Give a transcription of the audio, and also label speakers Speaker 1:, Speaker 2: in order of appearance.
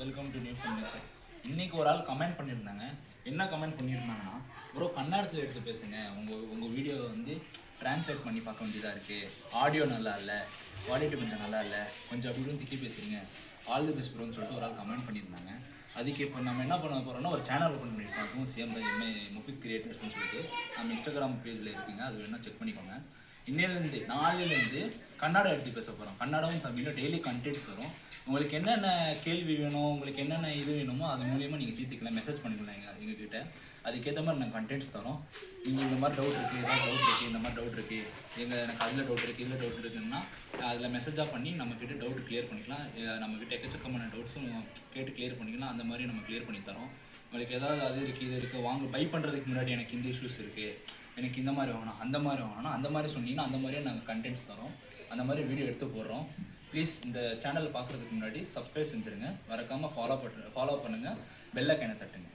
Speaker 1: Welcome to new film nature. இன்றைக்கி ஒரு ஆள் கமெண்ட் பண்ணியிருந்தாங்க. என்ன கமெண்ட் பண்ணியிருந்தாங்கன்னா, ப்ரோ கன்னடத்தில் எடுத்து பேசுங்க, உங்கள் வீடியோ வந்து ட்ரான்ஸ்லேட் பண்ணி பார்க்க வேண்டியதாக இருக்குது, ஆடியோ நல்லா இல்லை, குவாலிட்டி கொஞ்சம் நல்லா இல்லை, கொஞ்சம் அப்படி இப்படின்னு திக்கி பேசுகிறீங்க, ஆல் தி பெஸ்ட் ப்ரோன்னு சொல்லிட்டு ஒரு ஆள் கமெண்ட் பண்ணியிருந்தாங்க. அதுக்கு இப்போ நம்ம என்ன பண்ண போகிறோம்னா, ஒரு சேனல் ஓப்பன் பண்ணியிருக்கோம். அதுவும் சேம் தான், எம்ஏ முஃபித் கிரியேட்டர்ஸ்னு சொல்லிட்டு நம்ம இன்ஸ்டாகிராம் பேஜில் இருக்குங்க, அது வேணால் செக் பண்ணிக்கோங்க. இன்னையிலேருந்து நாளையிலேருந்து கன்னடம் எடுத்து பேச போகிறோம். கன்னடமும் தமிழும் டெய்லி கண்டென்ட்ஸ் வரும். உங்களுக்கு என்னென்ன கேள்வி வேணும், உங்களுக்கு என்னென்ன இது வேணுமோ அது மூலியமாக நீங்கள் தீர்த்துக்கலாம். மெசேஜ் பண்ணிக்கலாம் எங்ககிட்ட. அதுக்கேற்ற மாதிரி நாங்கள் கண்டென்ட்ஸ் தரோம். நீங்கள் இந்த மாதிரி டவுட் இருக்குது, ஏதாவது டவுட் இருக்குது, இந்த மாதிரி டவுட் இருக்குது, எனக்கு அதில் டவுட் இருக்குது, இதில் டவுட் இருக்குதுன்னா அதில் மெசேஜாக பண்ணி நம்மக்கிட்ட டவுட் கிளியர் பண்ணிக்கலாம். நம்மக்கிட்ட எக்கச்சக்கமான டவுட்ஸும் கேட்டு கிளியர் பண்ணிக்கலாம். அந்த மாதிரி நம்ம கிளியர் பண்ணி தரோம். உங்களுக்கு ஏதாவது அது இருக்குது, இது இருக்குது, வாங்க பை பண்ணுறதுக்கு முன்னாடி எனக்கு இந்த இஷ்யூஸ் இருக்குது, எனக்கு இந்த மாதிரி வாங்கணும், அந்த மாதிரி வாங்கணும், அந்த மாதிரி சொன்னீங்கன்னா அந்த மாதிரியே நாங்கள் கண்டென்ட்ஸ் தரோம். அந்த மாதிரி வீடியோ எடுத்து போடுறோம். ப்ளீஸ் இந்த சேனல் பார்க்குறதுக்கு முன்னாடி சப்ஸ்கிரைப் செஞ்சுருங்க. மறக்காமல் ஃபாலோ பண்ணுங்கள், பெல் ஐகானை தட்டுங்க.